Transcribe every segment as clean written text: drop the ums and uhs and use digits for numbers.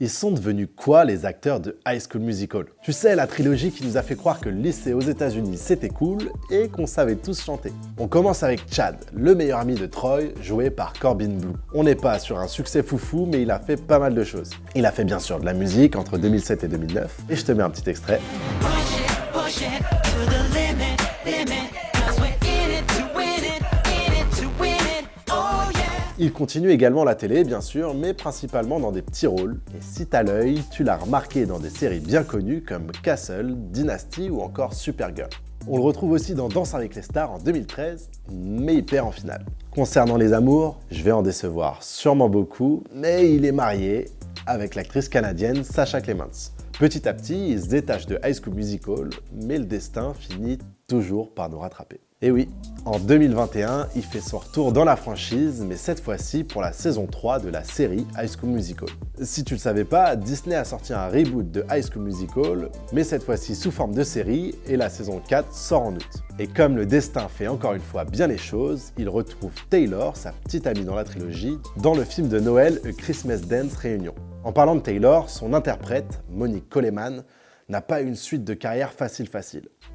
Ils sont devenus quoi les acteurs de High School Musical? Tu sais, la trilogie qui nous a fait croire que le lycée aux États-Unis c'était cool et qu'on savait tous chanter. On commence avec Chad, le meilleur ami de Troy, joué par Corbin Bleu. On n'est pas sur un succès foufou, mais il a fait pas mal de choses. Il a fait bien sûr de la musique entre 2007 et 2009, et je te mets un petit extrait. Il continue également la télé, bien sûr, mais principalement dans des petits rôles. Et si t'as l'œil, tu l'as remarqué dans des séries bien connues comme Castle, Dynasty ou encore Supergirl. On le retrouve aussi dans Danse avec les stars en 2013, mais il perd en finale. Concernant les amours, je vais en décevoir sûrement beaucoup, mais il est marié avec l'actrice canadienne Sasha Clements. Petit à petit, il se détache de High School Musical, mais le destin finit toujours par nous rattraper. Et oui, en 2021, il fait son retour dans la franchise, mais cette fois-ci pour la saison 3 de la série High School Musical. Si tu le savais pas, Disney a sorti un reboot de High School Musical, mais cette fois-ci sous forme de série, et la saison 4 sort en août. Et comme le destin fait encore une fois bien les choses, il retrouve Taylor, sa petite amie dans la trilogie, dans le film de Noël A Christmas Dance Reunion. En parlant de Taylor, son interprète, Monique Coleman, n'a pas une suite de carrière facile.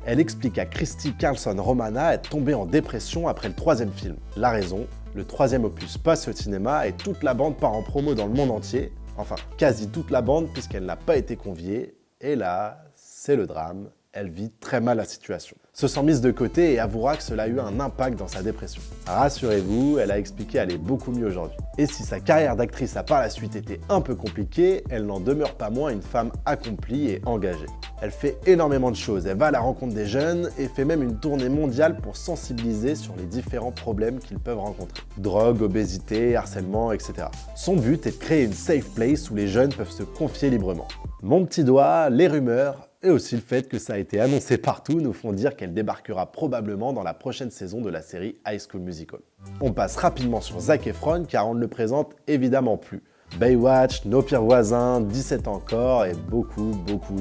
Elle explique à Christy Carlson Romana être tombée en dépression après le 3e film. La raison, le 3e opus passe au cinéma et toute la bande part en promo dans le monde entier. Enfin, quasi toute la bande puisqu'elle n'a pas été conviée. Et là, c'est le drame. Elle vit très mal la situation. Se sent mise de côté et avouera que cela a eu un impact dans sa dépression. Rassurez-vous, elle a expliqué aller beaucoup mieux aujourd'hui. Et si sa carrière d'actrice a par la suite été un peu compliquée, elle n'en demeure pas moins une femme accomplie et engagée. Elle fait énormément de choses, elle va à la rencontre des jeunes et fait même une tournée mondiale pour sensibiliser sur les différents problèmes qu'ils peuvent rencontrer. Drogue, obésité, harcèlement, etc. Son but est de créer une safe place où les jeunes peuvent se confier librement. Mon petit doigt, les rumeurs, et aussi le fait que ça a été annoncé partout nous font dire qu'elle débarquera probablement dans la prochaine saison de la série High School Musical. On passe rapidement sur Zac Efron car on ne le présente évidemment plus. Baywatch, Nos pires voisins, 17 encore et beaucoup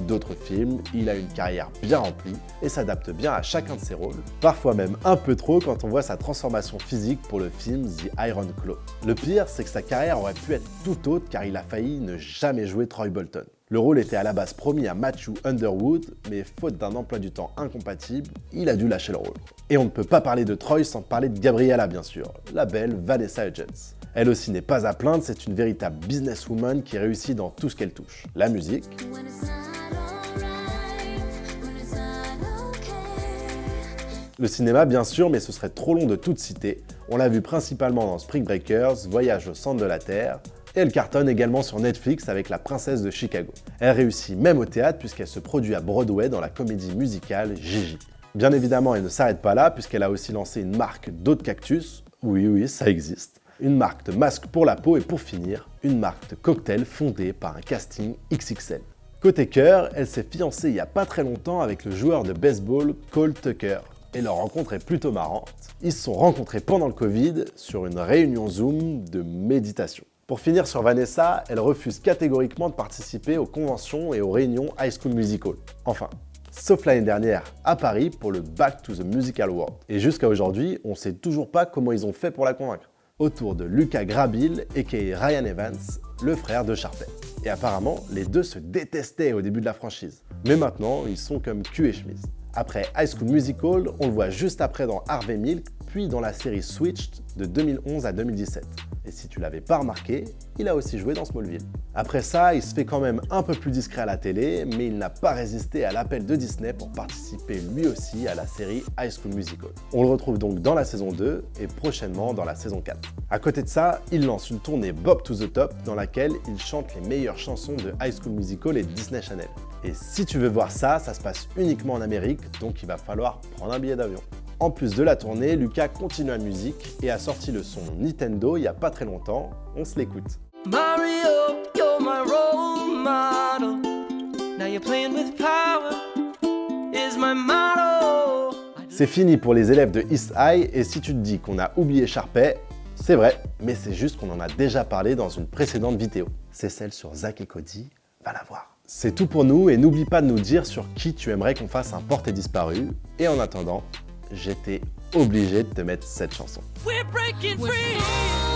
d'autres films. Il a une carrière bien remplie et s'adapte bien à chacun de ses rôles. Parfois même un peu trop quand on voit sa transformation physique pour le film The Iron Claw. Le pire, c'est que sa carrière aurait pu être tout autre car il a failli ne jamais jouer Troy Bolton. Le rôle était à la base promis à Matthew Underwood, mais faute d'un emploi du temps incompatible, il a dû lâcher le rôle. Et on ne peut pas parler de Troy sans parler de Gabriella bien sûr, la belle Vanessa Hudgens. Elle aussi n'est pas à plaindre, c'est une véritable businesswoman qui réussit dans tout ce qu'elle touche. La musique, le cinéma bien sûr, mais ce serait trop long de tout citer. On l'a vu principalement dans Spring Breakers, Voyage au centre de la Terre, et elle cartonne également sur Netflix avec La Princesse de Chicago. Elle réussit même au théâtre puisqu'elle se produit à Broadway dans la comédie musicale Gigi. Bien évidemment, elle ne s'arrête pas là puisqu'elle a aussi lancé une marque d'eau de cactus, oui, ça existe, une marque de masque pour la peau et pour finir, une marque de cocktail fondée par un casting XXL. Côté cœur, elle s'est fiancée il y a pas très longtemps avec le joueur de baseball Cole Tucker. Et leur rencontre est plutôt marrante. Ils se sont rencontrés pendant le Covid sur une réunion Zoom de méditation. Pour finir sur Vanessa, elle refuse catégoriquement de participer aux conventions et aux réunions High School Musical. Enfin, sauf l'année dernière à Paris pour le Back to the Musical World. Et jusqu'à aujourd'hui, on ne sait toujours pas comment ils ont fait pour la convaincre. Autour de Lucas Grabeel, aka Ryan Evans, le frère de Sharpay. Et apparemment, les deux se détestaient au début de la franchise. Mais maintenant, ils sont comme cul et chemise. Après High School Musical, on le voit juste après dans Harvey Milk, puis dans la série Switched de 2011 à 2017. Et si tu l'avais pas remarqué, il a aussi joué dans Smallville. Après ça, il se fait quand même un peu plus discret à la télé, mais il n'a pas résisté à l'appel de Disney pour participer lui aussi à la série High School Musical. On le retrouve donc dans la saison 2 et prochainement dans la saison 4. À côté de ça, il lance une tournée Bob to the Top dans laquelle il chante les meilleures chansons de High School Musical et Disney Channel. Et si tu veux voir ça, ça se passe uniquement en Amérique, donc il va falloir prendre un billet d'avion. En plus de la tournée, Lucas continue la musique et a sorti le son Nintendo il y a pas très longtemps. On se l'écoute. Mario, you're my role model. Now you're playing with power. Is my motto. C'est fini pour les élèves de East High et si tu te dis qu'on a oublié Sharpay, c'est vrai, mais c'est juste qu'on en a déjà parlé dans une précédente vidéo. C'est celle sur Zack et Cody, va la voir. C'est tout pour nous et n'oublie pas de nous dire sur qui tu aimerais qu'on fasse un porté disparu. Et en attendant, j'étais obligé de te mettre cette chanson. We're breaking free.